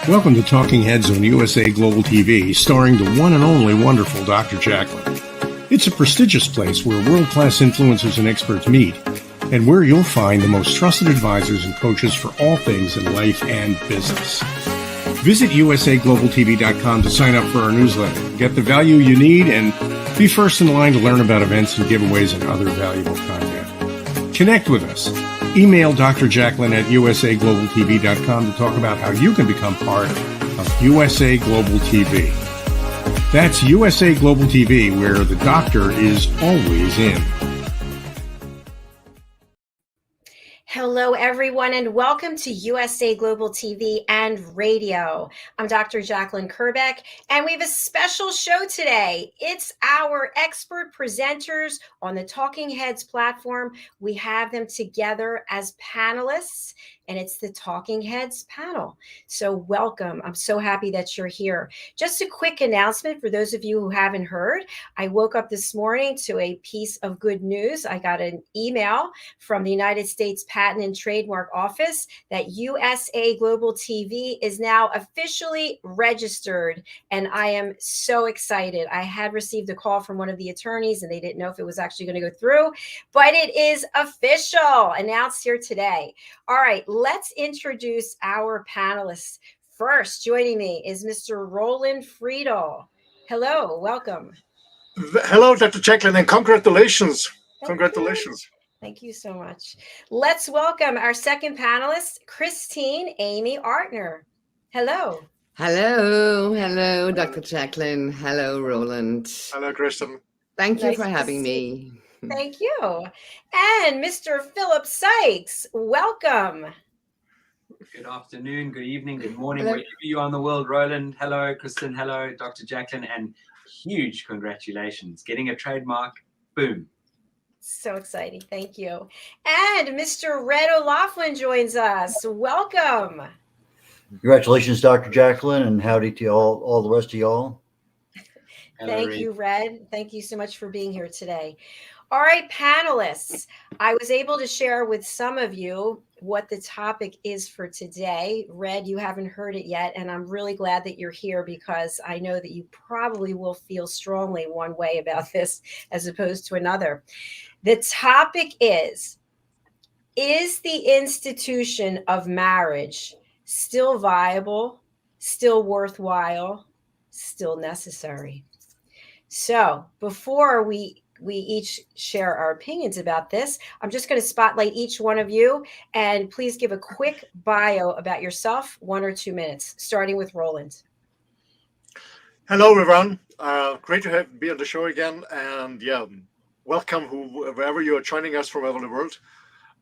Welcome to Talking Heads on USA Global TV, starring the one and only wonderful Dr. JACALYN. It's a prestigious place where world-class influencers and experts meet, and where you'll find the most trusted advisors and coaches for all things in life and business. Visit usaglobaltv.com to sign up for our newsletter, get the value you need, and be first in line to learn about events and giveaways and other valuable content. Connect with us. Email Dr. JACALYN at usaglobaltv.com to talk about how you can become part of USA Global TV. That's USA Global TV, where the doctor is always in. Hello, everyone, and welcome to USA Global TV and Radio. I'm Dr. JACALYN KERBECK, and we have a special show today. It's our expert presenters on the Talking Heads platform. We have them together as panelists, and it's the Talking Heads panel. So welcome. I'm so happy that you're here. Just a quick announcement for those of you who haven't heard. I woke up this morning to a piece of good news. I got an email from the United States Patent and Trademark Office that USA Global TV is now officially registered, and I am so excited. I had received a call from one of the attorneys, and they didn't know if it was actually going to go through, but it is official, announced here today. All right, let's introduce our panelists. First, joining me is Mr. Roland FRIEDL. Hello, welcome. Hello, Dr. JACALYN, and congratulations. Congratulations. Thank you so much. Let's welcome our second panelist, CHRISTIN Amy ARTNER. Hello. Hello. Hello, Dr. JACALYN. Hello, Roland. Hello, CHRISTIN. Thank you for having me. Thank you. And Mr. Philip SYKES, welcome. Good afternoon, good evening, good morning, wherever you are in the world. Roland, hello. CHRISTIN, hello. Dr. JACALYN, and huge congratulations. Getting a trademark, boom. So exciting. Thank you. And Mr. Red O'Loughlin joins us. Welcome. Congratulations, Dr. JACALYN, and howdy to all the rest of y'all. Thank you, Red. Thank you so much for being here today. All right, panelists, I was able to share with some of you what the topic is for today. Red, you haven't heard it yet, and I'm really glad that you're here because I know that you probably will feel strongly one way about this as opposed to another. The topic is the institution of marriage still viable, still worthwhile, still necessary? So before we each share our opinions about this, I'm just going to spotlight each one of you, and please give a quick bio about yourself, 1 or 2 minutes, starting with Roland. Hello, everyone. Great to be on the show again, and welcome wherever you are joining us from around the world.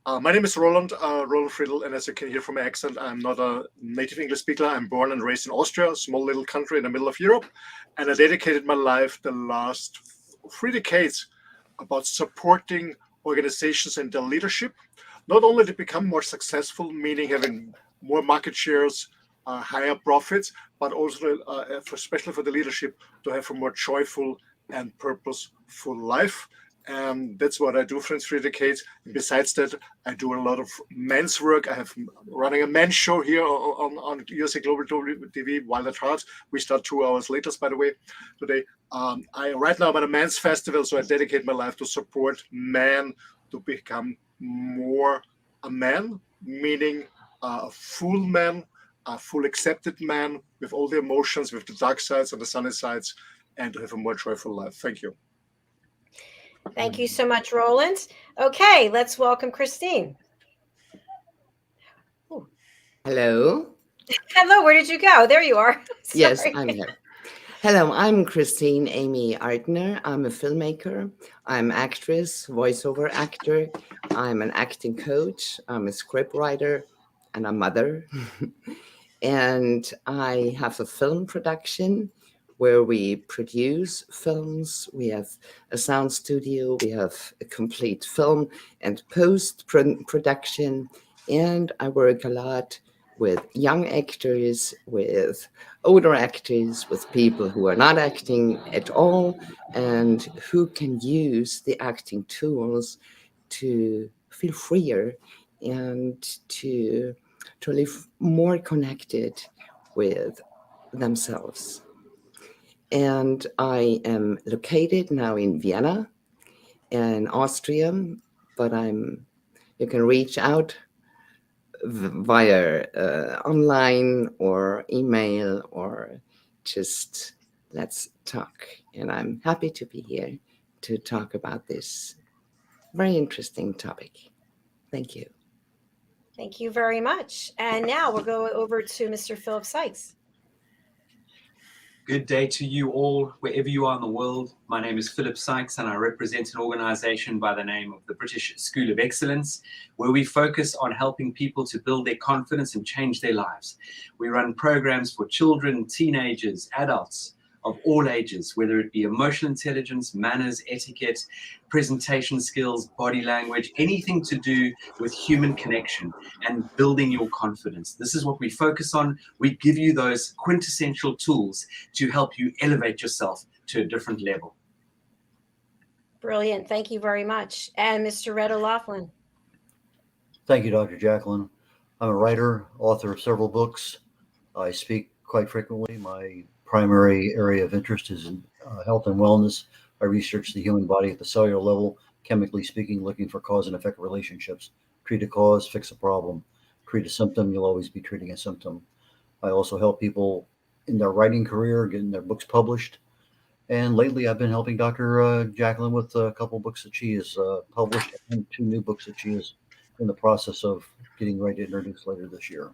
My name is Roland FRIEDL, and as you can hear from my accent, I'm not a native English speaker. I'm born and raised in Austria, a small little country in the middle of Europe, and I dedicated my life the last 3 decades about supporting organizations and their leadership, not only to become more successful, meaning having more market shares, higher profits, but also especially for the leadership to have a more joyful and purposeful life. And that's what I do for 3 decades. Besides that, I do a lot of men's work. I have running a men's show here on USA Global TV, Wild at Heart. We start 2 hours later, by the way, today. Right now I'm at a men's festival, so I dedicate my life to support men to become more a man, meaning a full man, a full accepted man with all the emotions, with the dark sides and the sunny sides, and to have a more joyful life. Thank you. Thank you so much, Roland. Okay, let's welcome CHRISTIN. Hello. Hello, where did you go? There you are. Yes, I'm here. Hello, I'm CHRISTIN Amy ARTNER. I'm a filmmaker. I'm actress, voiceover actor. I'm an acting coach. I'm a scriptwriter and a mother. And I have a film production where we produce films. We have a sound studio. We have a complete film and post-production. And I work a lot with young actors, with older actors, with people who are not acting at all, and who can use the acting tools to feel freer and to live more connected with themselves. And I am located now in Vienna, in Austria, but you can reach out via online or email, or just let's talk. And I'm happy to be here to talk about this very interesting topic. Thank you. Thank you very much. And now we'll go over to Mr. Philip Sykes. Good day to you all, wherever you are in the world. My name is Philip Sykes, and I represent an organization by the name of the British School of Excellence, where we focus on helping people to build their confidence and change their lives. We run programs for children, teenagers, adults of all ages, whether it be emotional intelligence, manners, etiquette, presentation skills, body language, anything to do with human connection and building your confidence. This is what we focus on. We give you those quintessential tools to help you elevate yourself to a different level. Brilliant. Thank you very much. And Mr. Red O'Loughlin. Thank you, Dr. JACALYN. I'm a writer, author of several books. I speak quite frequently. My primary area of interest is in health and wellness. I research the human body at the cellular level, chemically speaking, looking for cause and effect relationships. Treat a cause, fix a problem. Treat a symptom, you'll always be treating a symptom. I also help people in their writing career, getting their books published. And lately I've been helping Dr. JACALYN with a couple books that she has published, and 2 new books that she is in the process of getting ready to introduce later this year.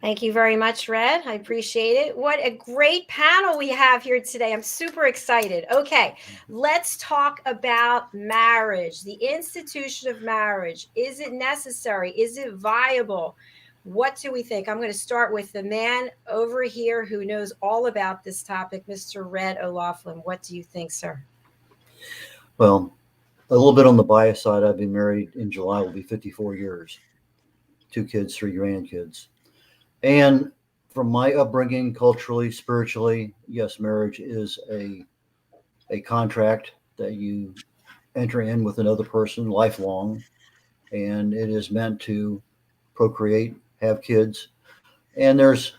Thank you very much, Red. I appreciate it. What a great panel we have here today. I'm super excited. Okay, let's talk about marriage, the institution of marriage. Is it necessary? Is it viable? What do we think? I'm going to start with the man over here who knows all about this topic, Mr. Red O'Loughlin. What do you think, sir? Well, a little bit on the bias side. I've been married in July, will be 54 years, 2 kids, 3 grandkids. And from my upbringing, culturally, spiritually, yes, marriage is a contract that you enter in with another person lifelong, and it is meant to procreate, have kids. And there's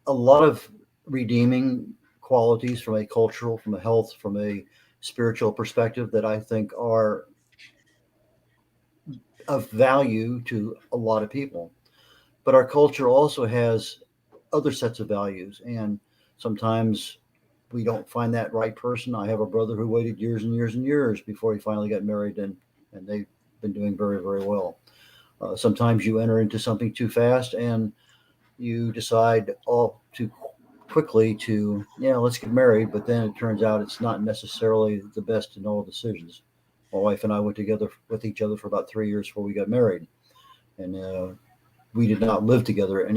a lot of redeeming qualities from a cultural, from a health, from a spiritual perspective that I think are of value to a lot of people. But our culture also has other sets of values, and sometimes we don't find that right person. I have a brother who waited years and years and years before he finally got married, and they've been doing very, very well. Sometimes you enter into something too fast and you decide all too quickly to, let's get married, but then it turns out it's not necessarily the best in all decisions. My wife and I went together with each other for about 3 years before we got married, and we did not live together at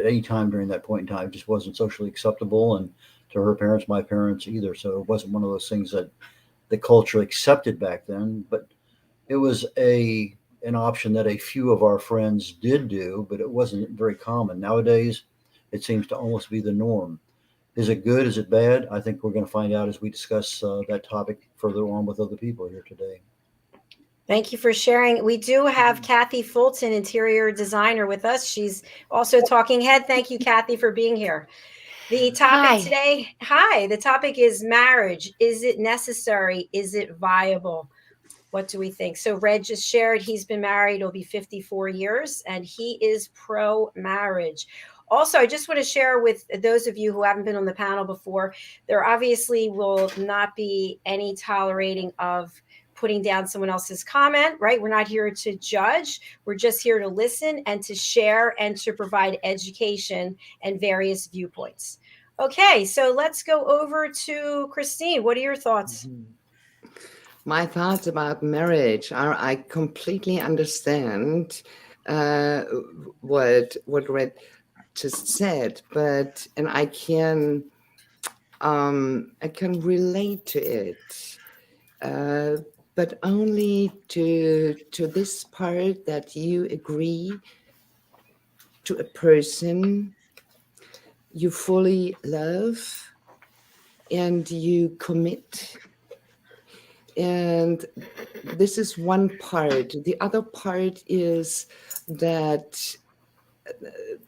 any time during that point in time. It just wasn't socially acceptable, and to her parents, my parents either. So it wasn't one of those things that the culture accepted back then, but it was an option that a few of our friends did do, but it wasn't very common. Nowadays, it seems to almost be the norm. Is it good? Is it bad? I think we're going to find out as we discuss that topic further on with other people here today. Thank you for sharing. We do have Kathy Fulton, interior designer, with us. She's also talking head. Thank you, Kathy, for being here. The topic today, the topic is marriage. Is it necessary? Is it viable? What do we think? So Red just shared he's been married. It'll be 54 years, and he is pro-marriage. Also, I just want to share with those of you who haven't been on the panel before, there obviously will not be any tolerating of putting down someone else's comment, right? We're not here to judge. We're just here to listen and to share and to provide education and various viewpoints. Okay, so let's go over to Christine. What are your thoughts? My thoughts about marriage are, I completely understand what Red just said, and I can relate to it. But only to this part that you agree to a person you fully love and you commit. And this is one part. The other part is that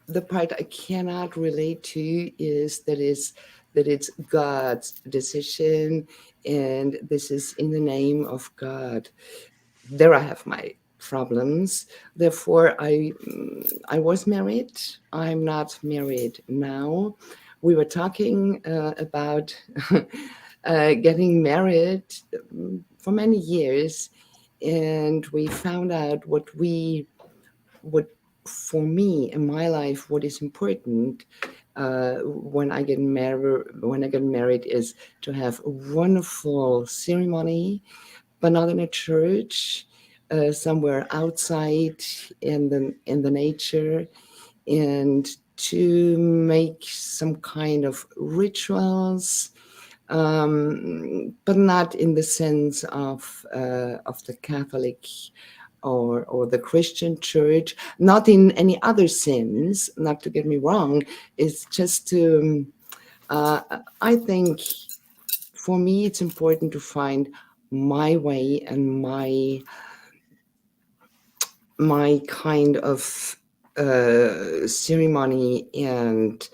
the part I cannot relate to is that it's God's decision, and this is in the name of God. There I have my problems. Therefore, I was married. I'm not married now. We were talking about getting married for many years, and we found out what for me in my life, what is important when I get married is to have a wonderful ceremony, but not in a church, somewhere outside in the nature, and to make some kind of rituals, but not in the sense of the Catholic or the Christian church, not in any other sense, not to get me wrong. It's just to, I think for me, it's important to find my way and my kind of ceremony and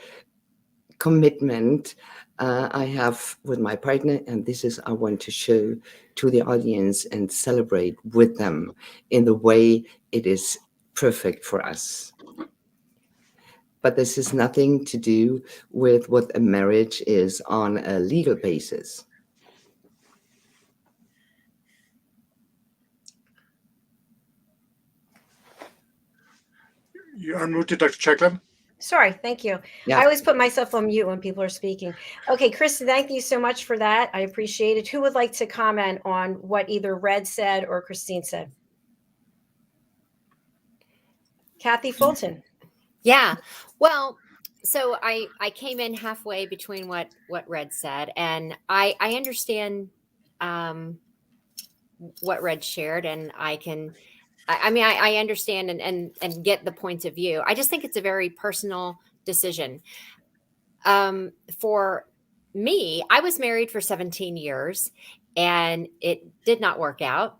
commitment I have with my partner, and this is I want to show to the audience and celebrate with them in the way it is perfect for us. But this has nothing to do with what a marriage is on a legal basis. You're unmuted, Dr. JACALYN. Sorry, thank you. Yeah. I always put myself on mute when people are speaking. Okay, Kristen, thank you so much for that. I appreciate it. Who would like to comment on what either Red said or Christine said? Kathy Fulton. Yeah, well, so I came in halfway between what Red said, and I understand what Red shared, and I understand and get the points of view. I just think it's a very personal decision. For me, I was married for 17 years, and it did not work out.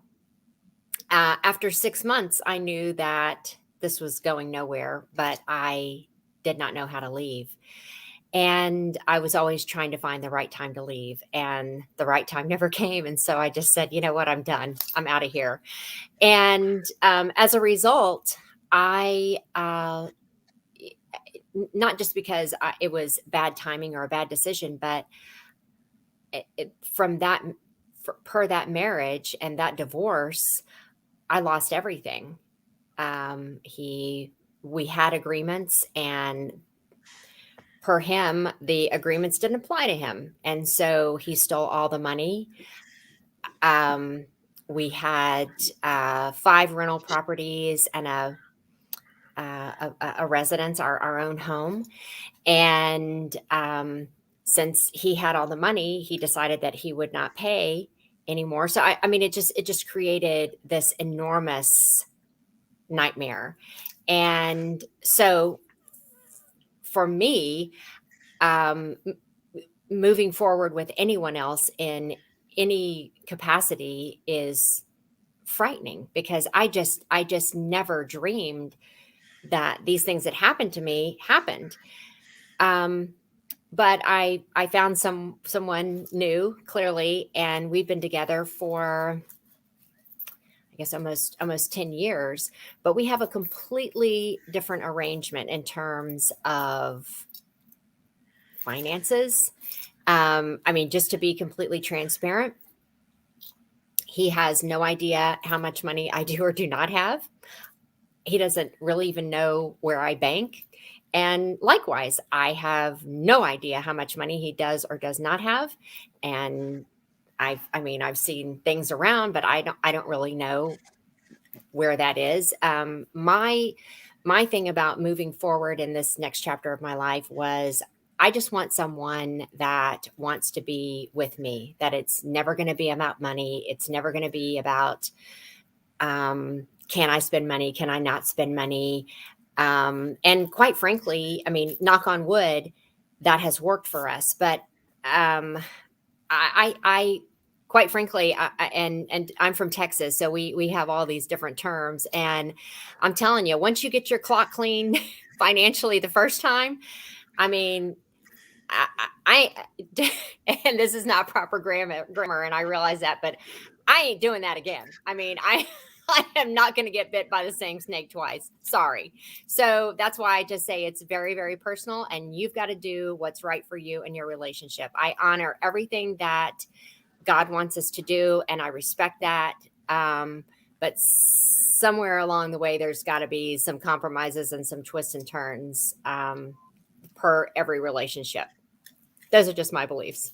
After 6 months, I knew that this was going nowhere, but I did not know how to leave. And I was always trying to find the right time to leave, and the right time never came. And so I just said, you know what, I'm done. I'm out of here. And as a result, I, not just because it was bad timing or a bad decision, but from that, per that marriage and that divorce, I lost everything. We had agreements, and per him, the agreements didn't apply to him. And so he stole all the money. We had 5 rental properties and a residence, our own home. And since he had all the money, he decided that he would not pay anymore. So I mean, it just created this enormous nightmare. And so for me, moving forward with anyone else in any capacity is frightening, because I just never dreamed that these things that happened to me happened. But I found someone new, clearly, and we've been together for, I guess, almost 10 years, but we have a completely different arrangement in terms of finances. I mean, just to be completely transparent, he has no idea how much money I do or do not have. He doesn't really even know where I bank. And likewise, I have no idea how much money he does or does not have. And I've seen things around, but I don't really know where that is. My thing about moving forward in this next chapter of my life was, I just want someone that wants to be with me, that it's never going to be about money. It's never going to be about, can I spend money? Can I not spend money? And quite frankly, I mean, knock on wood, that has worked for us. But I quite frankly, and I'm from Texas, so we have all these different terms. And I'm telling you, once you get your clock clean, financially the first time. I mean, I and this is not proper grammar, and I realize that, but I ain't doing that again. I mean, I am not going to get bit by the same snake twice. Sorry. So that's why I just say it's very, very personal, and you've got to do what's right for you and your relationship. I honor everything that God wants us to do, and I respect that. But somewhere along the way, there's got to be some compromises and some twists and turns per every relationship. Those are just my beliefs.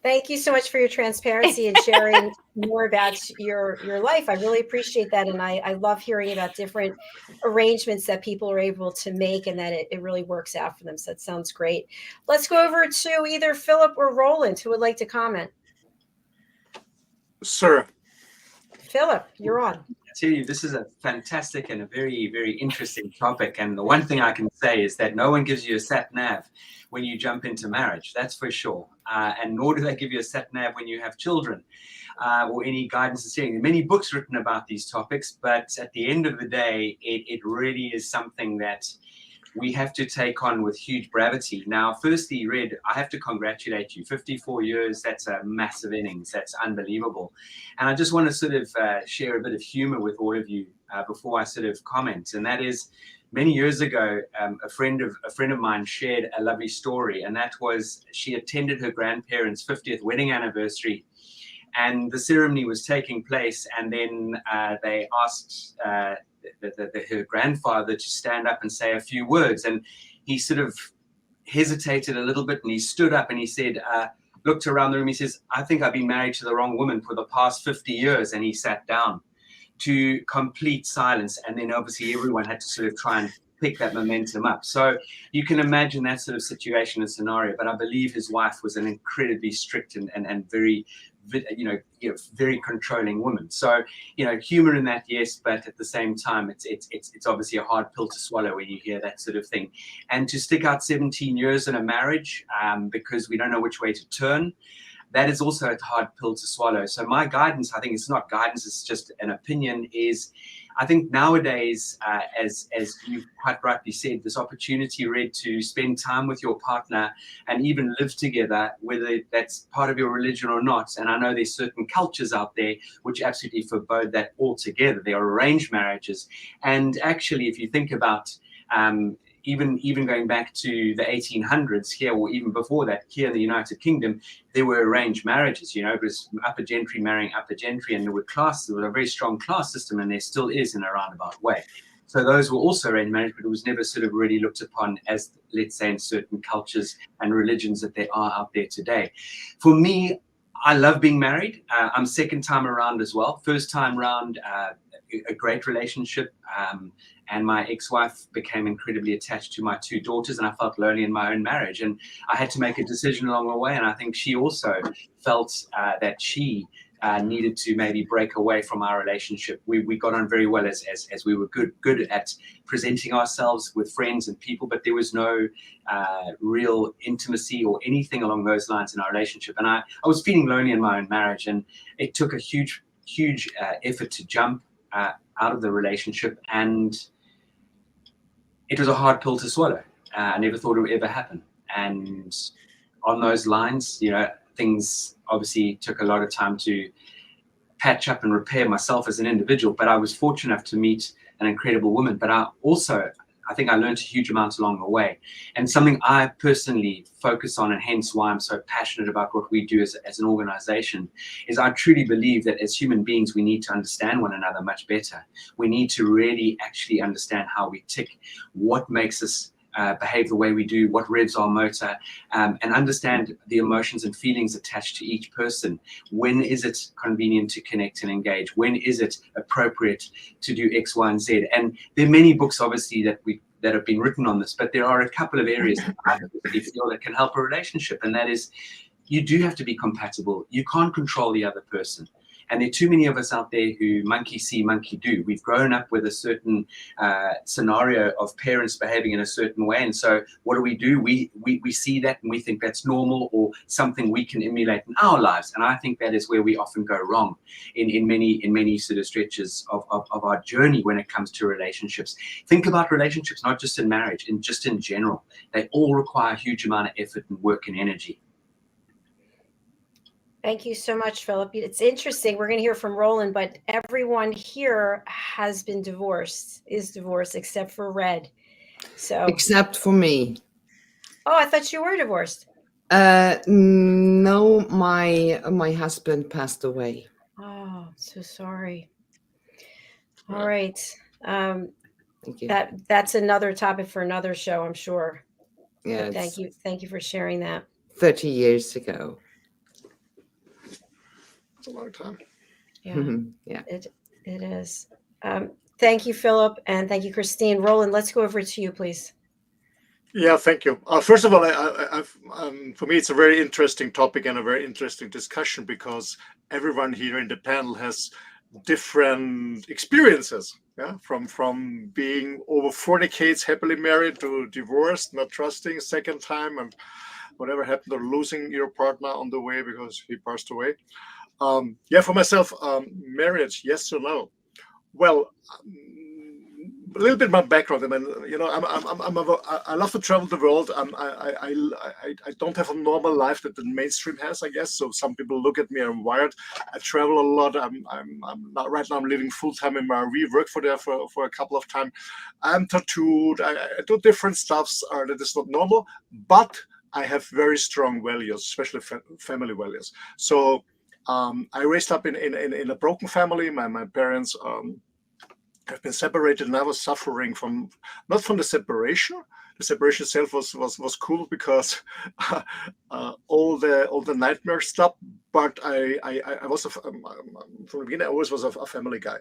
Thank you so much for your transparency and sharing more about your life. I really appreciate that. And I love hearing about different arrangements that people are able to make and that it really works out for them. So that sounds great. Let's go over to either Philip or Roland, who would like to comment. Sir. Philip, you're on. I tell you, this is a fantastic and a very, very interesting topic. And the one thing I can say is that no one gives you a sat nav when you jump into marriage. That's for sure. And nor do they give you a sat nav when you have children or any guidance and steering. There are many books written about these topics, but at the end of the day, it really is something that we have to take on with huge gravity. Now, firstly, Red, I have to congratulate you. 54 years, that's a massive innings. That's unbelievable. And I just want to sort of share a bit of humor with all of you before I sort of comment. And that is, many years ago, a friend of mine shared a lovely story. And that was, she attended her grandparents' 50th wedding anniversary. And the ceremony was taking place. And then they asked her grandfather to stand up and say a few words, and he sort of hesitated a little bit, and he stood up and he said, looked around the room, he says, I think I've been married to the wrong woman for the past 50 years, and he sat down to complete silence. And then obviously everyone had to sort of try and pick that momentum up. So you can imagine that sort of situation and scenario, but I believe his wife was an incredibly strict and very very controlling woman. So, humor in that, yes, but at the same time, it's obviously a hard pill to swallow when you hear that sort of thing. And to stick out 17 years in a marriage because we don't know which way to turn, that is also a hard pill to swallow. So my guidance, I think it's not guidance, it's just an opinion, is I think nowadays, as you quite rightly said, this opportunity, Red, to spend time with your partner and even live together, whether that's part of your religion or not. And I know there's certain cultures out there which absolutely forbode that altogether. They are arranged marriages. And actually, if you think about even going back to the 1800s here, or even before that, here in the United Kingdom, there were arranged marriages. It was upper gentry marrying upper gentry, and there was a very strong class system, and there still is in a roundabout way. So those were also arranged marriage, but it was never sort of really looked upon as, let's say, in certain cultures and religions that there are out there today. For me, I love being married. I'm second time around as well. First time around, a great relationship. And my ex-wife became incredibly attached to my two daughters, and I felt lonely in my own marriage. And I had to make a decision along the way. And I think she also felt that she needed to maybe break away from our relationship. We got on very well as we were good at presenting ourselves with friends and people, but there was no real intimacy or anything along those lines in our relationship. And I was feeling lonely in my own marriage, and it took a huge effort to jump out of the relationship, and it was a hard pill to swallow. I never thought it would ever happen. And on those lines, things obviously took a lot of time to patch up and repair myself as an individual, but I was fortunate enough to meet an incredible woman. But I think I learned a huge amount along the way. And something I personally focus on, and hence why I'm so passionate about what we do as an organization, is I truly believe that as human beings, we need to understand one another much better. We need to really actually understand how we tick, what makes us behave the way we do, what revs our motor, and understand the emotions and feelings attached to each person. When is it convenient to connect and engage? When is it appropriate to do X, Y, and Z? And there are many books, obviously, that have been written on this, but there are a couple of areas that I feel that can help a relationship, and that is, you do have to be compatible. You can't control the other person. And there are too many of us out there who monkey see, monkey do. We've grown up with a certain scenario of parents behaving in a certain way. And so what do? We see that and we think that's normal or something we can emulate in our lives. And I think that is where we often go wrong in many sort of stretches of our journey when it comes to relationships. Think about relationships, not just in marriage, and just in general. They all require a huge amount of effort and work and energy. Thank you so much, Philip. It's interesting. We're going to hear from Roland, but everyone here has been divorced, is divorced, except for Red. So Except for me. Oh, I thought you were divorced. No, my husband passed away. Oh, so sorry. All right. Thank you. That's another topic for another show, I'm sure. Yeah. Thank you for sharing that. 30 years ago. It's a long time. Yeah. Yeah. It is. Thank you, Philip, and thank you, Christine. Roland, let's go over to you, please. Yeah, thank you. First of all, for me, it's a very interesting topic and a very interesting discussion because everyone here in the panel has different experiences. Yeah, from being over 40 decades happily married to divorced, not trusting, second time, and whatever happened, or losing your partner on the way because he passed away. Yeah, for myself, marriage, yes or no? Well, a little bit my background. I mean, you know, I love to travel the world. I don't have a normal life that the mainstream has, I guess. So some people look at me, I'm wired. I travel a lot. Right now I'm living full time in my RV. Work for there for a couple of time. I'm tattooed. I do different stuffs that is not normal, but I have very strong values, especially family values. So I raised up in a broken family. My parents have been separated, and I was suffering not from the separation. The separation itself was cool because all the nightmares stopped. But I was from the beginning. I always was a family guy,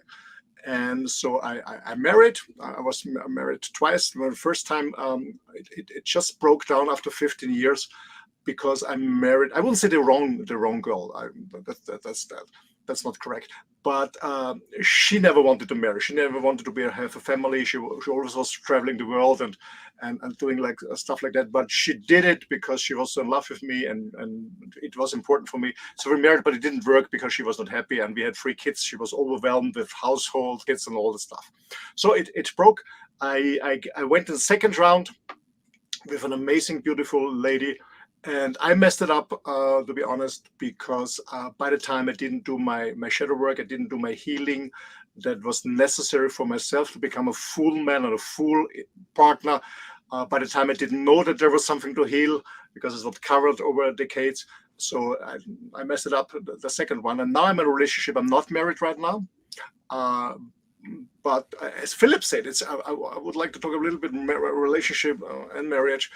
and so I married. I was married twice. The first time it just broke down after 15 years because I married. I wouldn't say the wrong girl. That's not correct. But she never wanted to marry. She never wanted to have a family. She always was traveling the world and doing like stuff like that. But she did it because she was so in love with me, and it was important for me. So we married, but it didn't work because she was not happy. And we had 3 kids. She was overwhelmed with household kids and all the stuff. So it broke. I went in the second round with an amazing, beautiful lady. And I messed it up, to be honest, because by the time I didn't do my shadow work, I didn't do my healing that was necessary for myself to become a full man and a full partner. By the time I didn't know that there was something to heal because it's not covered over decades. So I messed it up, the second one. And now I'm in a relationship. I'm not married right now. But as Philip said, I would like to talk a little bit relationship and marriage,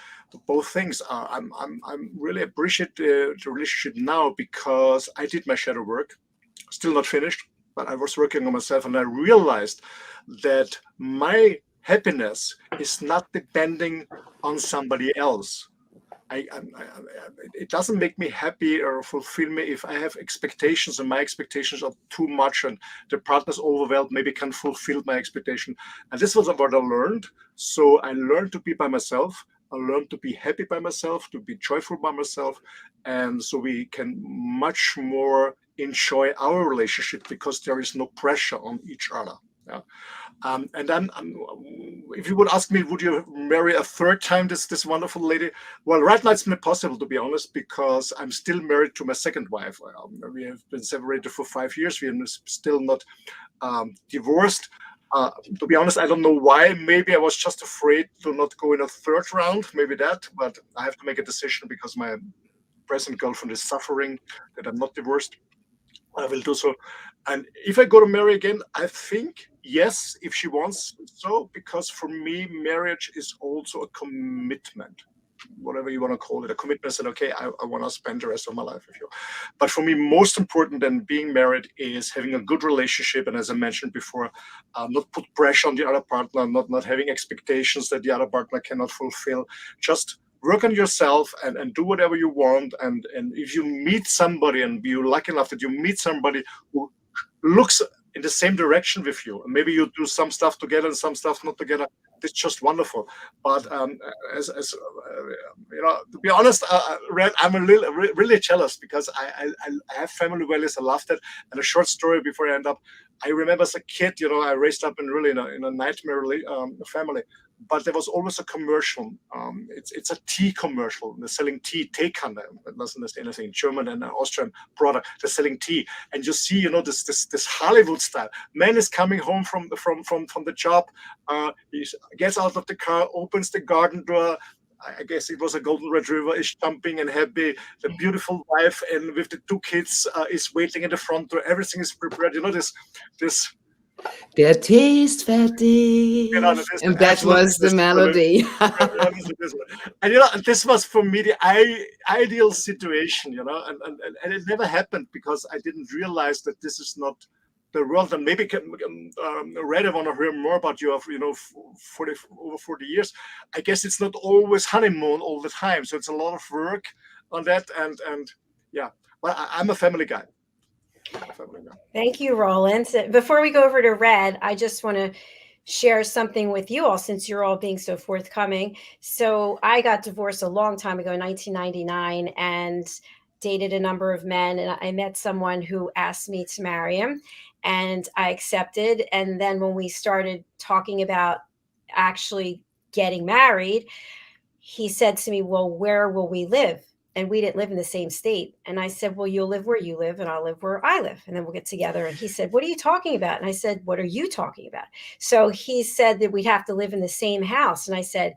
both things. I'm really appreciate the relationship now because I did my shadow work, still not finished, but I was working on myself, and I realized that my happiness is not depending on somebody else. It doesn't make me happy or fulfill me if I have expectations and my expectations are too much and the partner's overwhelmed, maybe can't fulfill my expectation. And this was what I learned. So I learned to be by myself. I learned to be happy by myself, to be joyful by myself. And so we can much more enjoy our relationship because there is no pressure on each other. Yeah. And then if you would ask me, would you marry a third time this wonderful lady? Well, right now it's not possible, to be honest, because I'm still married to my second wife. We have been separated for 5 years. We are still not divorced. To be honest, I don't know why. Maybe I was just afraid to not go in a third round, maybe that, but I have to make a decision because my present girlfriend is suffering that I'm not divorced. I will do so. And if I go to marry again, I think yes, if she wants so, because for me, marriage is also a commitment, whatever you want to call it, a commitment that, okay, I want to spend the rest of my life with you. But for me, most important than being married is having a good relationship. And as I mentioned before, not put pressure on the other partner, not having expectations that the other partner cannot fulfill. Just work on yourself and do whatever you want. And if you meet somebody and you're lucky enough that you meet somebody who looks in the same direction with you, and maybe you do some stuff together and some stuff not together. It's just wonderful. But as you know, to be honest, Red, I'm a little really jealous because I have family values. I love that. And a short story before I end up. I remember as a kid, you know, I raised up in a nightmare family. But there was always a commercial. It's a tea commercial. They're selling tea, Teekanne. That doesn't understand anything. German and Austrian product. They're selling tea, and you see, you know, this Hollywood style. Man is coming home from the job. He gets out of the car, opens the garden door. I guess it was a golden retriever, is jumping and happy. The beautiful wife and with the 2 kids is waiting in the front door. Everything is prepared. You know, this. Der Tee ist fertig. You know, And that was the melody. And you know, this was for me the ideal situation, you know, and it never happened because I didn't realize that this is not the world. And maybe Red, I want to hear more about you. You know, over 40 years. I guess it's not always honeymoon all the time, so it's a lot of work on that. And yeah, well, I'm a family guy. Thank you, Roland. Before we go over to Red, I just want to share something with you all since you're all being so forthcoming. So I got divorced a long time ago in 1999 and dated a number of men. And I met someone who asked me to marry him and I accepted. And then when we started talking about actually getting married, he said to me, well, where will we live? And we didn't live in the same state. And I said, well, you'll live where you live and I'll live where I live. And then we'll get together. And he said, what are you talking about? And I said, what are you talking about? So he said that we'd have to live in the same house. And I said,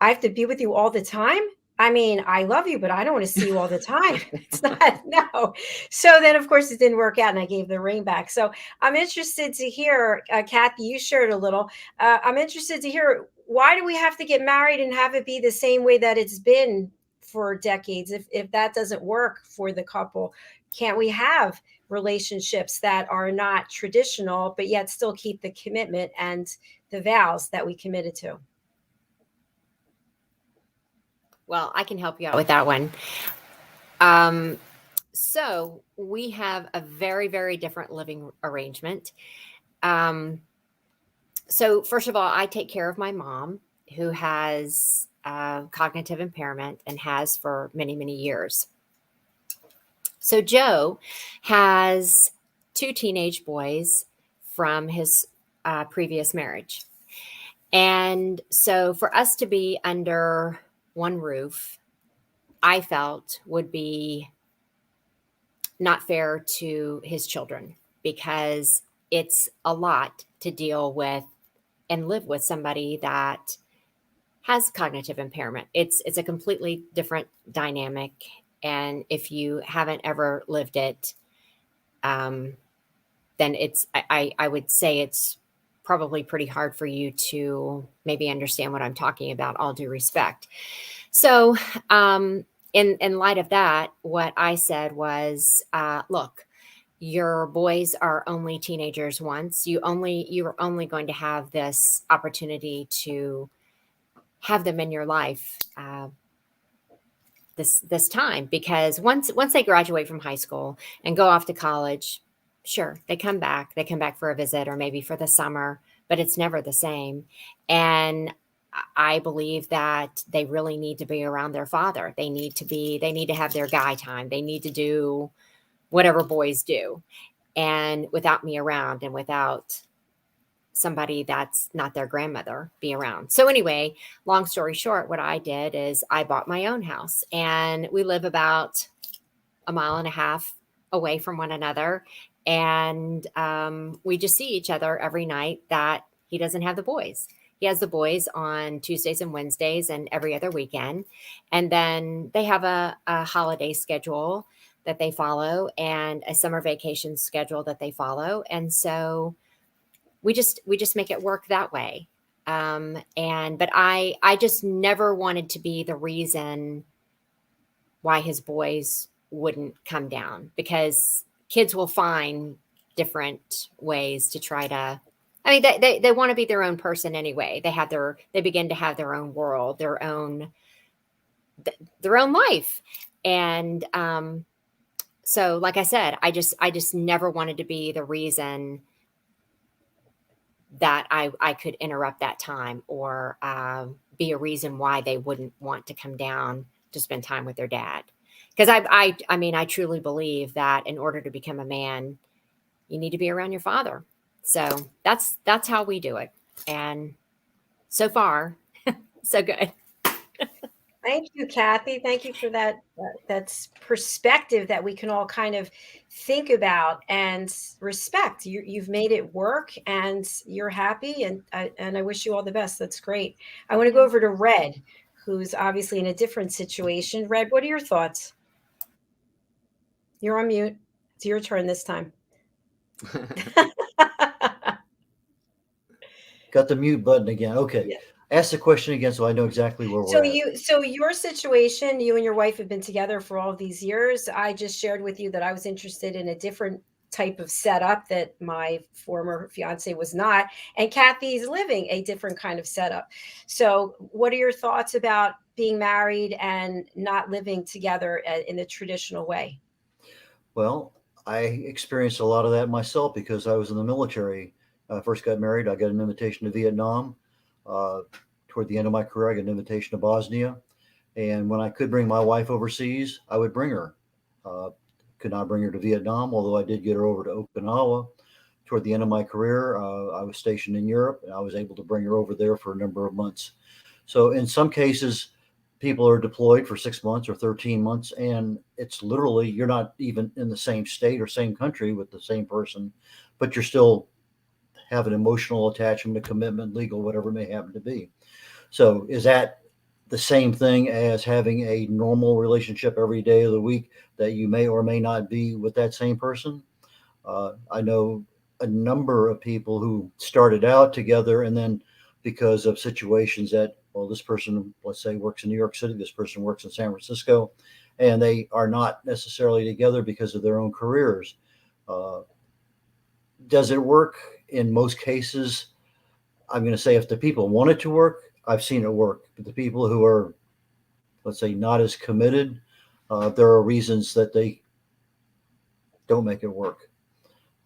I have to be with you all the time? I mean, I love you, but I don't want to see you all the time. It's not, no. So then, of course, it didn't work out and I gave the ring back. So I'm interested to hear, Kathy, you shared a little. I'm interested to hear, why do we have to get married and have it be the same way that it's been for decades? If that doesn't work for the couple, can't we have relationships that are not traditional, but yet still keep the commitment and the vows that we committed to? Well, I can help you out with that one. So we have a very, very different living arrangement. So first of all, I take care of my mom, who has cognitive impairment and has for many, many years. So Joe has 2 teenage boys from his previous marriage. And so for us to be under one roof, I felt would be not fair to his children, because it's a lot to deal with and live with somebody that has cognitive impairment. It's a completely different dynamic. And if you haven't ever lived it, then I would say it's probably pretty hard for you to maybe understand what I'm talking about, all due respect. So in light of that, what I said was, look, your boys are only teenagers once. You're only going to have this opportunity to have them in your life this time, because once they graduate from high school and go off to college, sure, they come back for a visit or maybe for the summer, but it's never the same. And I believe that they really need to be around their father. They need to have their guy time. They need to do whatever boys do, and without me around and without somebody that's not their grandmother be around. So anyway, long story short, what I did is I bought my own house, and we live about 1.5 miles away from one another. And we just see each other every night that he doesn't have the boys. He has the boys on Tuesdays and Wednesdays and every other weekend. And then they have a holiday schedule that they follow and a summer vacation schedule that they follow. And so we just make it work that way. But I just never wanted to be the reason why his boys wouldn't come down, because kids will find different ways to try to, I mean, they want to be their own person anyway. They begin to have their own world, their own life. And So like I said, I just never wanted to be the reason that I could interrupt that time or be a reason why they wouldn't want to come down to spend time with their dad. Because I mean, I truly believe that in order to become a man, you need to be around your father. So that's how we do it. And so far, so good. Thank you, Kathy. Thank you for that. That's perspective that we can all kind of think about and respect. You've made it work, and you're happy, and I wish you all the best. That's great. I want to go over to Red, who's obviously in a different situation. Red, what are your thoughts? You're on mute. It's your turn this time. Got the mute button again. Okay. Yeah. Ask the question again so I know exactly where we're at. So your situation, you and your wife have been together for all of these years. I just shared with you that I was interested in a different type of setup that my former fiance was not, and Kathy's living a different kind of setup. So what are your thoughts about being married and not living together in the traditional way? Well, I experienced a lot of that myself because I was in the military. I first got married. I got an invitation to Vietnam. Toward the end of my career, I got an invitation to Bosnia. And when I could bring my wife overseas, I would bring her. Could not bring her to Vietnam, although I did get her over to Okinawa. Toward the end of my career, I was stationed in Europe, and I was able to bring her over there for a number of months. So in some cases, people are deployed for 6 months or 13 months, and it's literally, you're not even in the same state or same country with the same person, but you're still have an emotional attachment, a commitment, legal, whatever it may happen to be. So is that the same thing as having a normal relationship every day of the week that you may or may not be with that same person? I know a number of people who started out together and then because of situations that, well, this person, let's say, works in New York City, this person works in San Francisco, and they are not necessarily together because of their own careers. Does it work? In most cases, I'm going to say if the people want it to work, I've seen it work. But the people who are, let's say, not as committed, there are reasons that they don't make it work.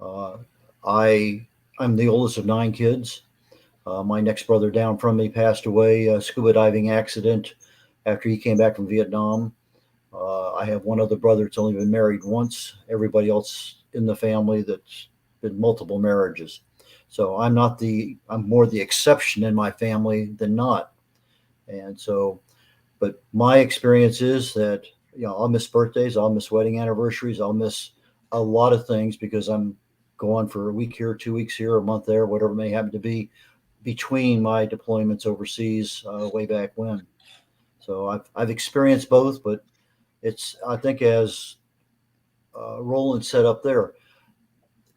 I'm the oldest of 9 kids. My next brother down from me passed away, a scuba diving accident after he came back from Vietnam. I have one other brother that's only been married once. Everybody else in the family that's been multiple marriages. So I'm more the exception in my family than not. And so, but my experience is that, I'll miss birthdays, I'll miss wedding anniversaries, I'll miss a lot of things because I'm gone for a week here, 2 weeks here, a month there, whatever it may happen to be between my deployments overseas way back when. So I've experienced both, but it's, I think as Roland said up there,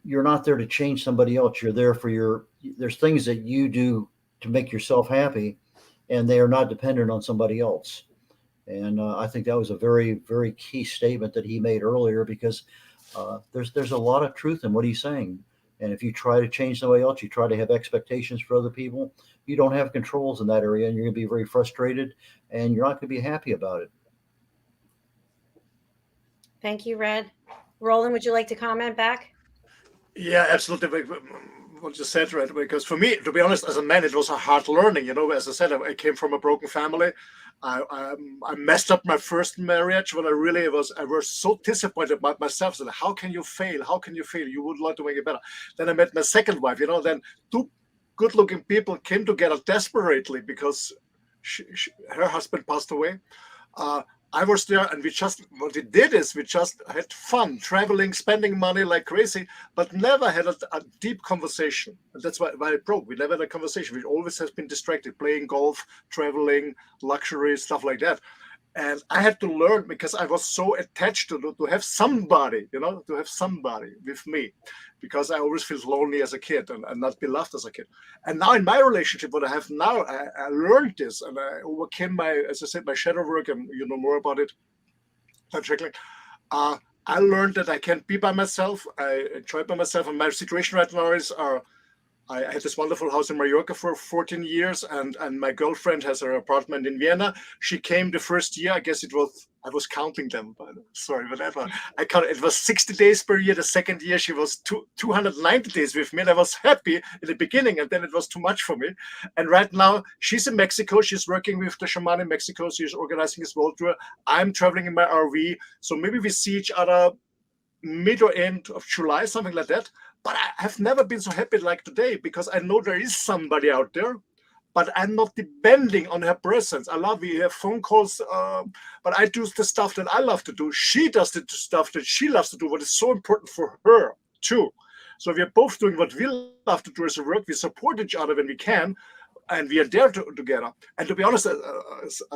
you're not there to change somebody else. You're there for there's things that you do to make yourself happy, and they are not dependent on somebody else. And I think that was a very, very key statement that he made earlier because there's a lot of truth in what he's saying. And if you try to change somebody else, you try to have expectations for other people, you don't have controls in that area, and you're going to be very frustrated, and you're not going to be happy about it. Thank you, Red. Roland, would you like to comment back? Yeah, absolutely. What you said, right? Because for me, to be honest, as a man, it was a hard learning. As I said, I came from a broken family. I messed up my first marriage when I was so disappointed about myself. So how can you fail? How can you fail? You would like to make it better. Then I met my second wife. Then 2 good-looking people came together desperately because her husband passed away. I was there, and what we did is we just had fun, traveling, spending money like crazy, but never had a deep conversation. And that's why it broke. We never had a conversation. We always have been distracted, playing golf, traveling, luxury, stuff like that. And I had to learn because I was so attached to have somebody, to have somebody with me, because I always felt lonely as a kid and not beloved as a kid. And now in my relationship, what I have now, I learned this and I overcame as I said, my shadow work, and you know more about it. I learned that I can't be by myself. I enjoy by myself. And my situation right now is I had this wonderful house in Mallorca for 14 years, and my girlfriend has her apartment in Vienna. She came the first year, I guess it was, I was counting them, but sorry, whatever. I counted, it was 60 days per year. The second year, she was 290 days with me, and I was happy in the beginning, and then it was too much for me. And right now, she's in Mexico. She's working with the shaman in Mexico. She's organizing his world tour. I'm traveling in my RV. So maybe we see each other mid or end of July, something like that. But I have never been so happy like today, because I know there is somebody out there, but I'm not depending on her presence. I love we have phone calls, but I do the stuff that I love to do. She does the stuff that she loves to do, what is so important for her too. So we are both doing what we love to do as a work. We support each other when we can, and we are there together. And to be honest,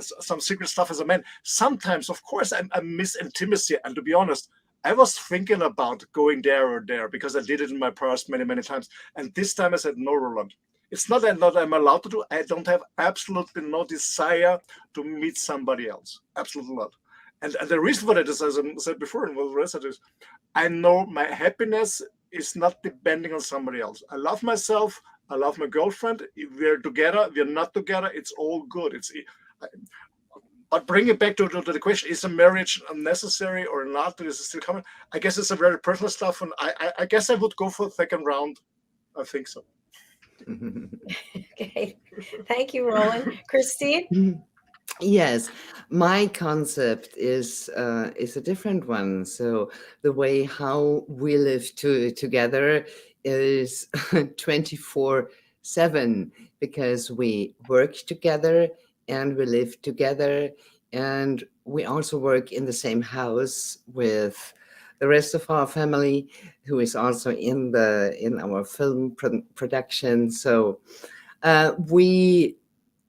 some secret stuff as a man, sometimes, of course, I miss intimacy. And to be honest, I was thinking about going there or there, because I did it in my past many, many times. And this time I said, no, Roland. It's not that I'm allowed to do. I don't have absolutely no desire to meet somebody else. Absolutely not. And the reason for that is, as I said before, and what the rest of it is, I know my happiness is not depending on somebody else. I love myself. I love my girlfriend. If we're together, we're not together, it's all good. But bring it back to the question, is a marriage necessary or not? Is it still coming? I guess it's a very personal stuff, and I guess I would go for the second round. I think so. Okay. Thank you, Roland. Christine? Yes, my concept is a different one. So the way how we live together is 24/7, because we work together and we live together, and we also work in the same house with the rest of our family, who is also in our film production. So we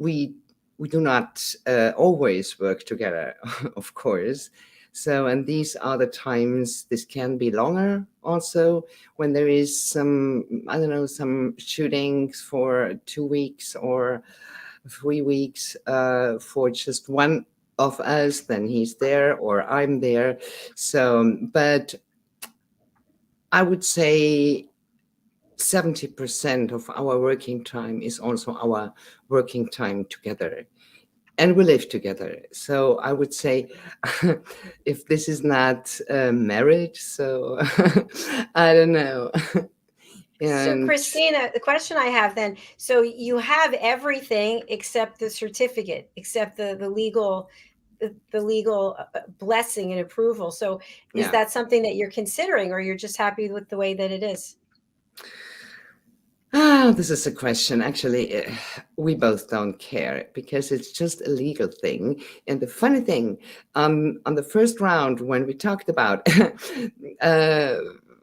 do not always work together, of course. So, and these are the times, this can be longer also, when there is some, I don't know, some shootings for 2 weeks or 3 weeks for just one of us, then he's there or I'm there. So, but I would say 70% of our working time is also our working time together, and we live together. So I would say, if this is not marriage, so I don't know. So Christina, the question I have then, so you have everything except the certificate, except the legal blessing and approval. So is that something that you're considering, or you're just happy with the way that it is? This is a question. Actually, we both don't care, because it's just a legal thing. And the funny thing, on the first round, when we talked about,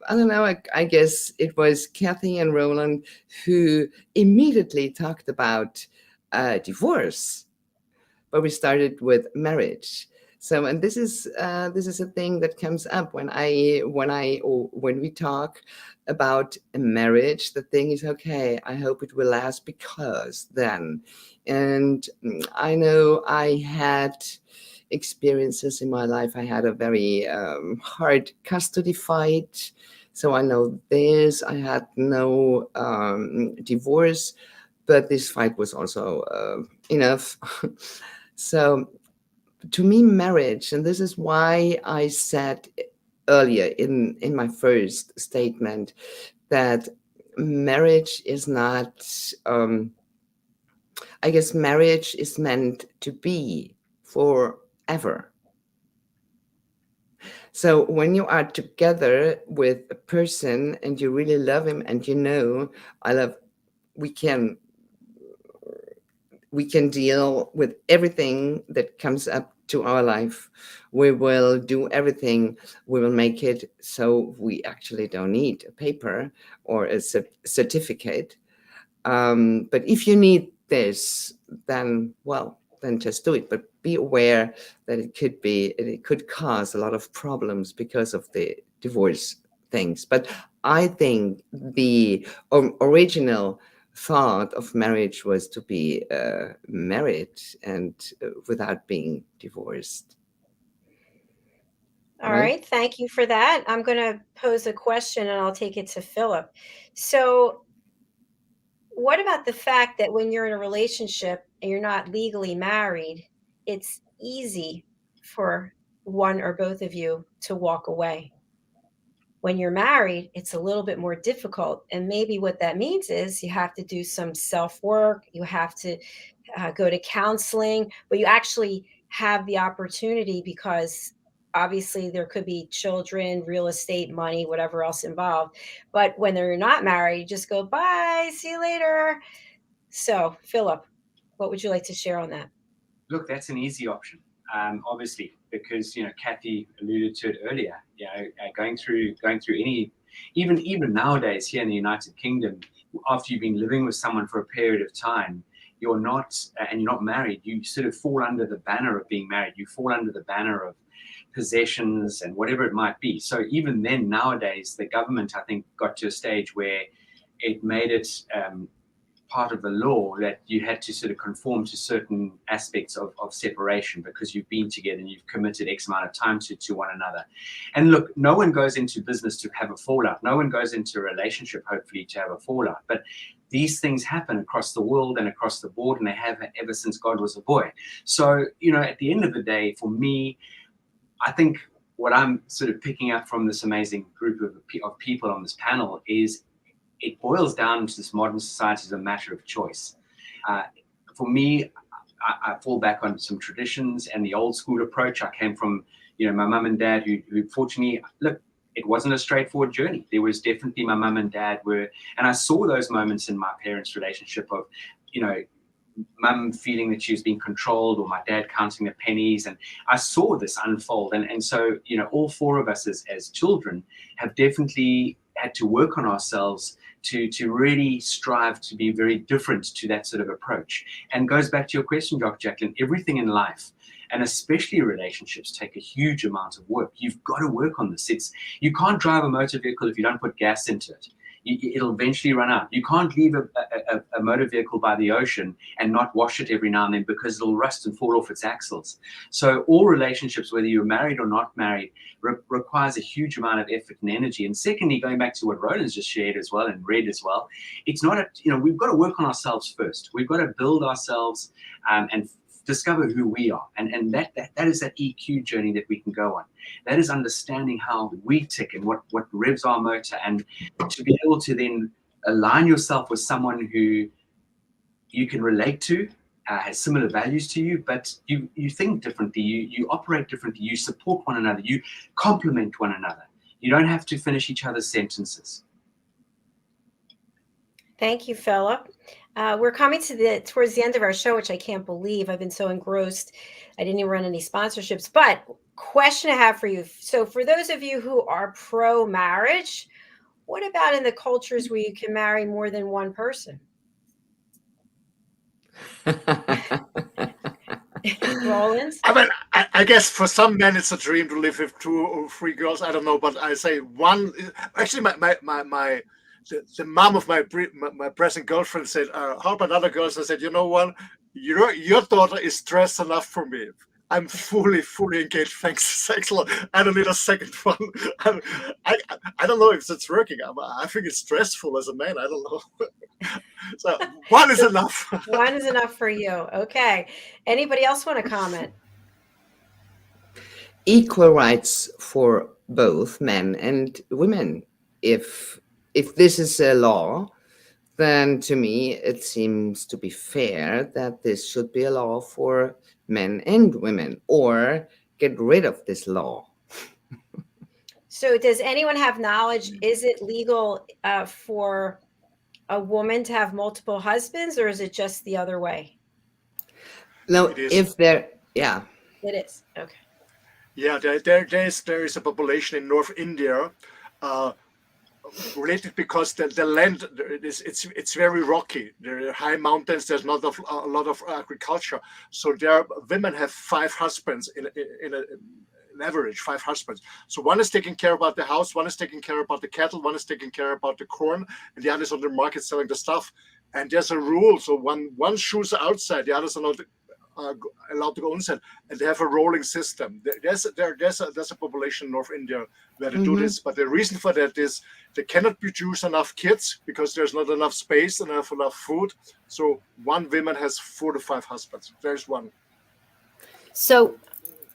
I don't know, I guess it was Kathy and Roland who immediately talked about divorce, but we started with marriage. So, and this is a thing that comes up when we talk about a marriage. The thing is, okay, I hope it will last, because then, and I know I had experiences in my life. I had a very hard custody fight, so I know this. I had no divorce, but this fight was also enough. So to me, marriage, and this is why I said earlier in my first statement that marriage is not, I guess marriage is meant to be forever. So when you are together with a person and you really love him, and we can deal with everything that comes up to our life. We will do everything. We will make it so we actually don't need a paper or a certificate. But if you need this, then just do it. But be aware that it could cause a lot of problems because of the divorce things. But I think the original thought of marriage was to be married and without being divorced. All right. Thank you for that. I'm going to pose a question, and I'll take it to Philip. So what about the fact that when you're in a relationship and you're not legally married, it's easy for one or both of you to walk away? When you're married, it's a little bit more difficult. And maybe what that means is you have to do some self-work, you have to go to counseling, but you actually have the opportunity because obviously there could be children, real estate, money, whatever else involved. But when they're not married, you just go, bye, see you later. So, Philip, what would you like to share on that? Look, that's an easy option, obviously, because Kathy alluded to it earlier. Going through any, even nowadays here in the United Kingdom, after you've been living with someone for a period of time, you're not married. You sort of fall under the banner of being married. You fall under the banner of possessions and whatever it might be. So even then, nowadays, the government, I think, got to a stage where it made it part of the law that you had to sort of conform to certain aspects of separation because you've been together and you've committed X amount of time to one another. And look, no one goes into business to have a fallout. No one goes into a relationship, hopefully, to have a fallout. But these things happen across the world and across the board, and they have ever since God was a boy. So, at the end of the day, for me, I think what I'm sort of picking up from this amazing group of people on this panel is it boils down to this modern society as a matter of choice. For me, I fall back on some traditions and the old school approach. I came from, my mum and dad who fortunately, look, it wasn't a straightforward journey. There was definitely my mum and dad and I saw those moments in my parents' relationship of, mum feeling that she was being controlled or my dad counting the pennies. And I saw this unfold. And so, all four of us as children have definitely had to work on ourselves to really strive to be very different to that sort of approach. And goes back to your question, Dr. JACALYN, everything in life, and especially relationships, take a huge amount of work. You've got to work on this. You can't drive a motor vehicle if you don't put gas into it. It'll eventually run out. You can't leave a motor vehicle by the ocean and not wash it every now and then because it'll rust and fall off its axles. So all relationships, whether you're married or not married, requires a huge amount of effort and energy. And secondly, going back to what Roland's just shared as well and read as well, it's not we've got to work on ourselves first. We've got to build ourselves and discover who we are. And that is that EQ journey that we can go on. That is understanding how we tick and what revs our motor, and to be able to then align yourself with someone who you can relate to, has similar values to you, but you think differently, you operate differently, you support one another, you complement one another. You don't have to finish each other's sentences. Thank you, Philip. We're coming towards the end of our show, which I can't believe. I've been so engrossed. I didn't even run any sponsorships. But question I have for you. So for those of you who are pro-marriage, what about in the cultures where you can marry more than one person? Roland? I mean, I guess for some men it's a dream to live with 2 or 3 girls. I don't know, but I say one. Actually, the mom of my present girlfriend said, "How about other girls?" I said, "You know what? Your daughter is dressed enough for me. I'm fully engaged. Thanks, thanks a lot. I don't need a second one." I don't know if it's working. I think it's stressful as a man. I don't know. So one is enough. One is enough for you. Okay. Anybody else want to comment? Equal rights for both men and women. If this is a law, then to me it seems to be fair that this should be a law for men and women, or get rid of this law. So does anyone have knowledge? Is it legal for a woman to have multiple husbands, or is it just the other way? No, if there, yeah. It is. Okay. Yeah, there is a population in North India related because the land it's very rocky. There are high mountains. There's not a lot of agriculture. So there women have 5 husbands in average, 5 husbands. So one is taking care about the house, one is taking care about the cattle, one is taking care about the corn, and the other is on the market selling the stuff. And there's a rule. So one shoes outside, the others are not allowed to go inside, and they have a rolling system. There's a population in North India where they do this, but the reason for that is they cannot produce enough kids because there's not enough space and enough food. So one woman has 4 to 5 husbands. There's one. So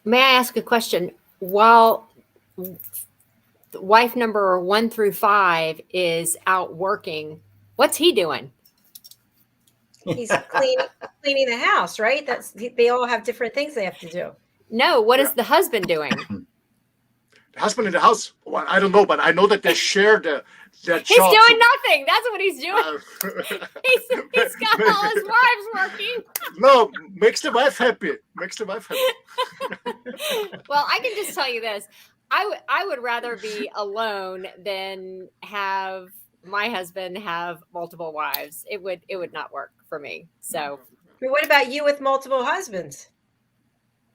may I ask a question? While wife number 1 through 5 is out working, what's he doing? He's cleaning the house, right? They all have different things they have to do. No, what is the husband doing? The husband in the house? Well, I don't know, but I know that they share that job. He's doing nothing. That's what he's doing. He's got all his wives working. No, makes the wife happy. Well, I can just tell you this. I would rather be alone than have my husband have multiple wives. It would not work for me. So What about you with multiple husbands?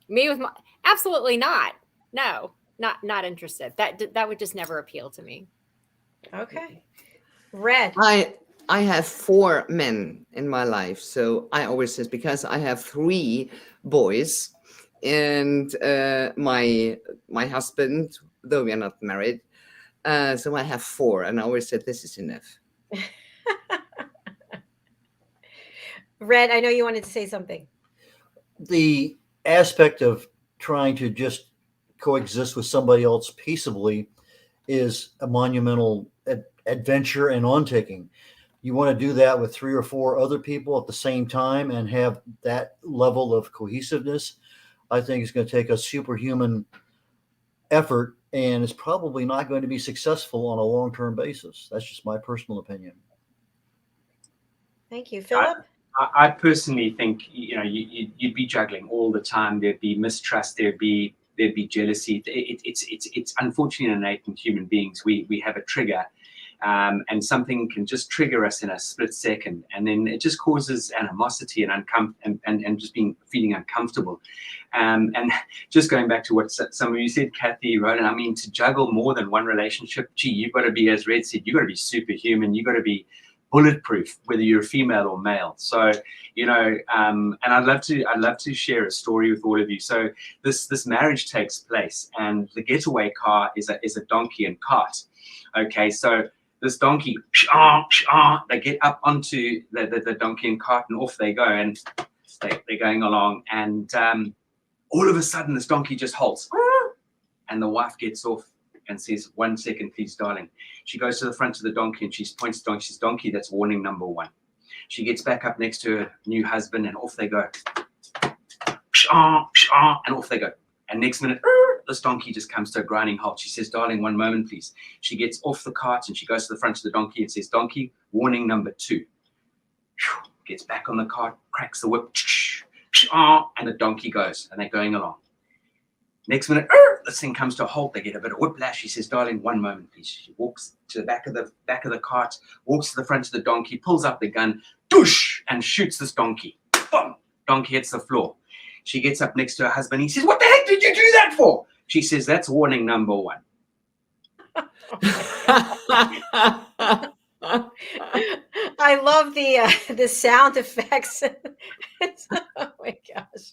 me with absolutely not. No, not interested. That would just never appeal to me. Okay. Red. I have 4 men in my life, so I always say, because I have 3 boys, and my husband, though we are not married, so I have 4, and I always said this is enough. Red, I know you wanted to say something. The aspect of trying to just coexist with somebody else peaceably is a monumental adventure and on-taking. You want to do that with 3 or 4 other people at the same time and have that level of cohesiveness. I think it's going to take a superhuman effort, and it's probably not going to be successful on a long-term basis. That's just my personal opinion. Thank you. Philip? I personally think, you'd be juggling all the time. There'd be mistrust. There'd be jealousy. It's unfortunately innate in human beings. We have a trigger, and something can just trigger us in a split second, and then it just causes animosity and just feeling uncomfortable. And just going back to what some of you said, Kathy, Roland, I mean, to juggle more than one relationship, you've got to be, as Red said, you've got to be superhuman. You've got to be bulletproof, whether you're female or male. So, and I'd love to share a story with all of you. So this marriage takes place, and the getaway car is a donkey and cart. Okay, so this donkey, they get up onto the donkey and cart, and off they go, and they're going along, and all of a sudden this donkey just halts, and the wife gets off and says, "1 second, please, darling." She goes to the front of the donkey and she points to the donkey. She says, "Donkey, that's warning number 1." She gets back up next to her new husband, and off they go. And off they go. And next minute, this donkey just comes to a grinding halt. She says, "Darling, 1 moment, please." She gets off the cart and she goes to the front of the donkey and says, "Donkey, warning number 2. Gets back on the cart, cracks the whip, and the donkey goes, and they're going along. Next minute, this thing comes to a halt. They get a bit of whiplash. She says, "Darling, 1 moment, please." She walks to the back of the cart, walks to the front of the donkey, pulls up the gun, doosh, and shoots this donkey. Boom! Donkey hits the floor. She gets up next to her husband. He says, "What the heck did you do that for?" She says, "That's warning number 1." I love the sound effects. Oh my gosh.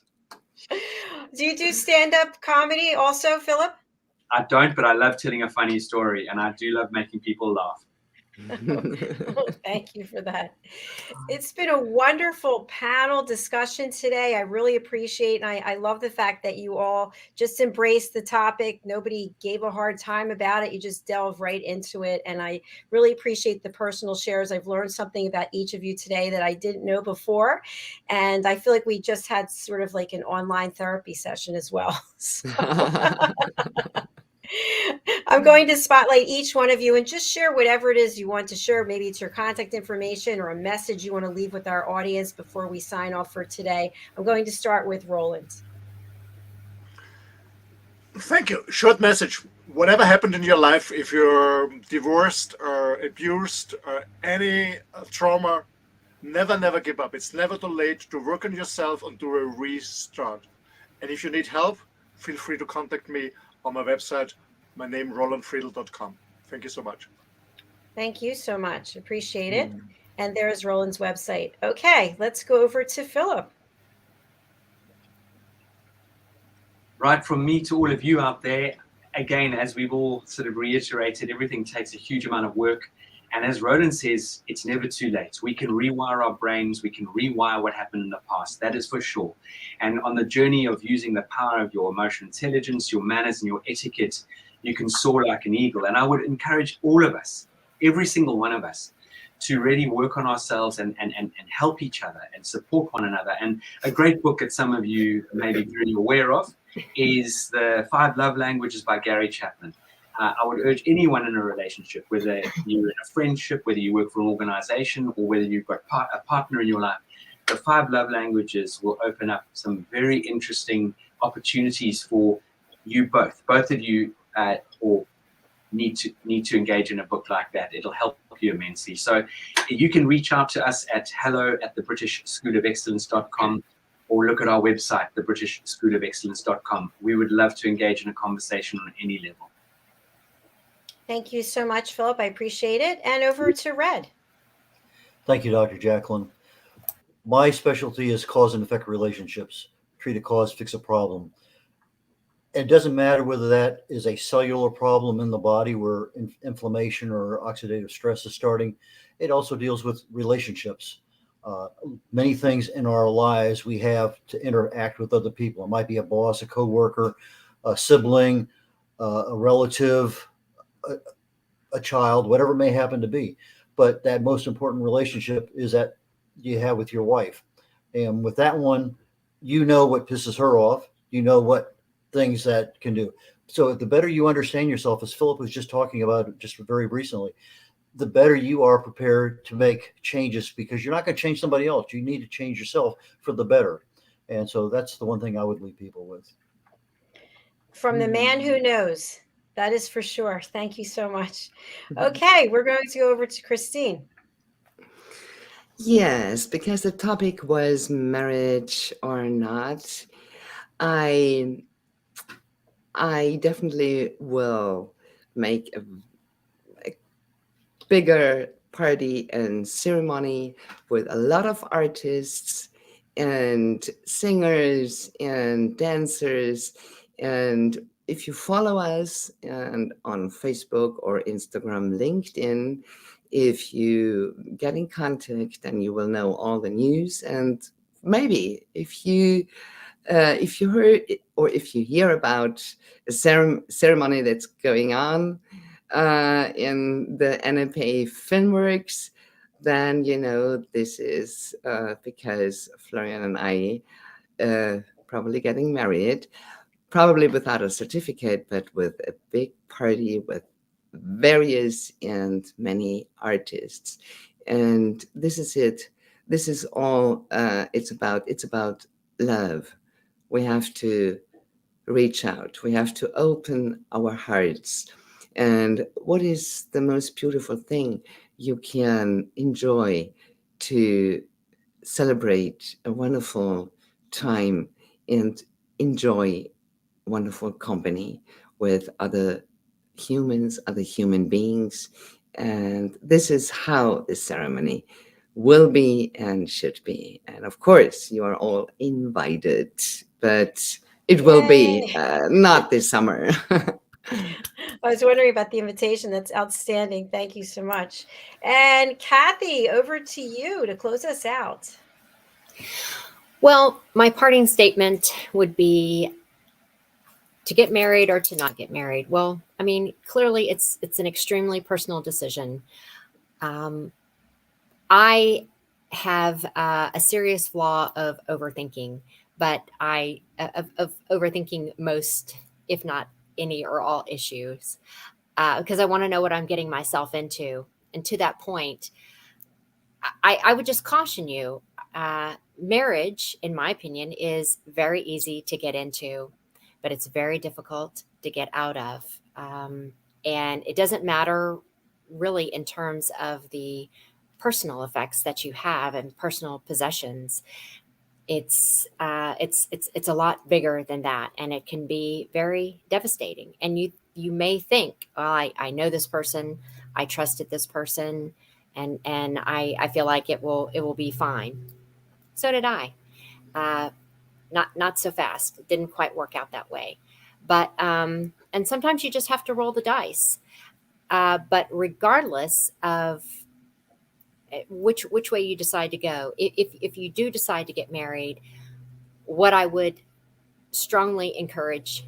Do you do stand-up comedy also, Philip? I don't, but I love telling a funny story, and I do love making people laugh. Oh, thank you for that. It's been a wonderful panel discussion today. I really appreciate, and I love the fact that you all just embraced the topic. Nobody gave a hard time about it. You just delve right into it. And I really appreciate the personal shares. I've learned something about each of you today that I didn't know before. And I feel like we just had sort of like an online therapy session as well. So. I'm going to spotlight each one of you and just share whatever it is you want to share. Maybe it's your contact information or a message you want to leave with our audience before we sign off for today. I'm going to start with Roland. Thank you. Short message. Whatever happened in your life, if you're divorced or abused or any trauma, never give up. It's never too late to work on yourself and do a restart. And if you need help, feel free to contact me on my website, my name, rolandfriedl.com. Thank you so much. Thank you so much. Appreciate it. And there's Roland's website. Okay, let's go over to Philip. right from me to all of you out there, again, as we've all sort of reiterated, everything takes a huge amount of work. And as Roland says, it's never too late. We can rewire our brains. We can rewire what happened in the past. That is for sure. And on the journey of using the power of your emotional intelligence, your manners, and your etiquette, you can soar like an eagle. And I would encourage all of us, every single one of us, to really work on ourselves and help each other and support one another. And a great book that some of you may be very aware of is The 5 Love Languages by Gary Chapman. I would urge anyone in a relationship, whether you're in a friendship, whether you work for an organization, or whether you've got a partner in your life, the 5 love languages will open up some very interesting opportunities for you both. Both of you or need to engage in a book like that. It'll help you immensely. So you can reach out to us at hello@thebritishschoolofexcellence.com or look at our website, thebritishschoolofexcellence.com. We would love to engage in a conversation on any level. Thank you so much, Philip. I appreciate it. And over to Red. Thank you, Dr. JACALYN. My specialty is cause and effect relationships. Treat a cause, fix a problem. It doesn't matter whether that is a cellular problem in the body where inflammation or oxidative stress is starting. It also deals with relationships. Many things in our lives we have to interact with other people. It might be a boss, a coworker, a sibling, a relative, a child, whatever it may happen to be. But that most important relationship is that you have with your wife. And with that one, you know what pisses her off. You know what things that can do. So the better you understand yourself, as Philip was just talking about just very recently, the better you are prepared to make changes, because you're not going to change somebody else. You need to change yourself for the better. And so that's the one thing I would leave people with. From the man who knows. That is for sure. Thank you so much. Okay, we're going to go over to Christine. Yes, because the topic was marriage or not. I definitely will make a bigger party and ceremony with a lot of artists and singers and dancers. And if you follow us and on Facebook or Instagram, LinkedIn, if you get in contact, then you will know all the news. And maybe if you heard or if you hear about a ceremony that's going on in the NFA Filmworks, then you know this is because Florian and I probably getting married, probably without a certificate, but with a big party with various and many artists. And this is it. This is all it's about love. We have to reach out. We have to open our hearts. And what is the most beautiful thing you can enjoy to celebrate a wonderful time and enjoy wonderful company with other humans, other human beings. And this is how the ceremony will be and should be. And of course, you are all invited, but it will be not this summer. I was wondering about the invitation. That's outstanding. Thank you so much. And Kathy, over to you to close us out. Well, my parting statement would be to get married or to not get married. Well, I mean, clearly it's an extremely personal decision. I have a serious flaw of overthinking, but of overthinking most, if not any or all issues, because I want to know what I'm getting myself into. And to that point, I would just caution you, marriage, in my opinion, is very easy to get into, but it's very difficult to get out of. And it doesn't matter really in terms of the personal effects that you have and personal possessions. It's a lot bigger than that, and it can be very devastating. And you may think, well, I know this person, I trusted this person, and I feel like it will be fine. So did I. not so fast. It didn't quite work out that way. But and sometimes you just have to roll the dice. But regardless of which way you decide to go, if you do decide to get married, what I would strongly encourage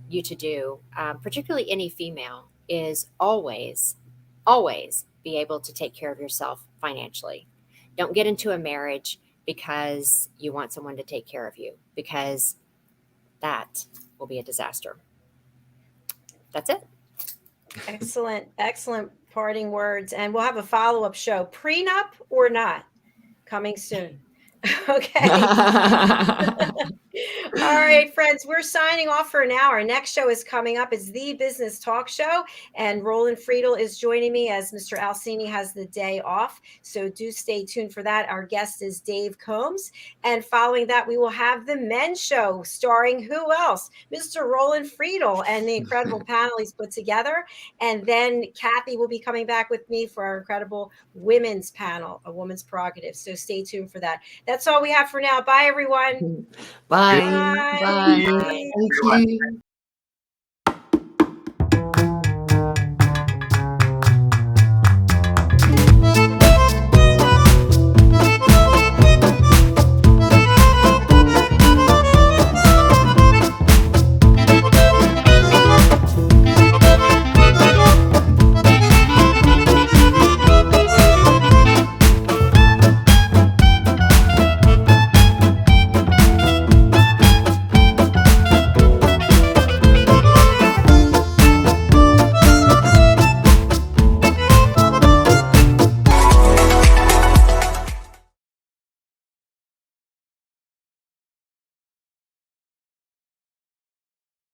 you to do, particularly any female, is always be able to take care of yourself financially. Don't get into a marriage because you want someone to take care of you, because that will be a disaster. That's it. Excellent parting words. And we'll have a follow-up show. Prenup or not? Coming soon. Okay. All right, friends, we're signing off for now. Our next show is coming up. It's The Business Talk Show, and Roland FRIEDL is joining me as Mr. Alcini has the day off. So do stay tuned for that. Our guest is Dave Combs. And following that, we will have the Men's Show starring who else? Mr. Roland FRIEDL and the incredible panel he's put together. And then Kathy will be coming back with me for our incredible Women's panel, A Woman's Prerogative. So stay tuned for that. That's all we have for now. Bye, everyone. Bye. Bye. Bye. Thank you.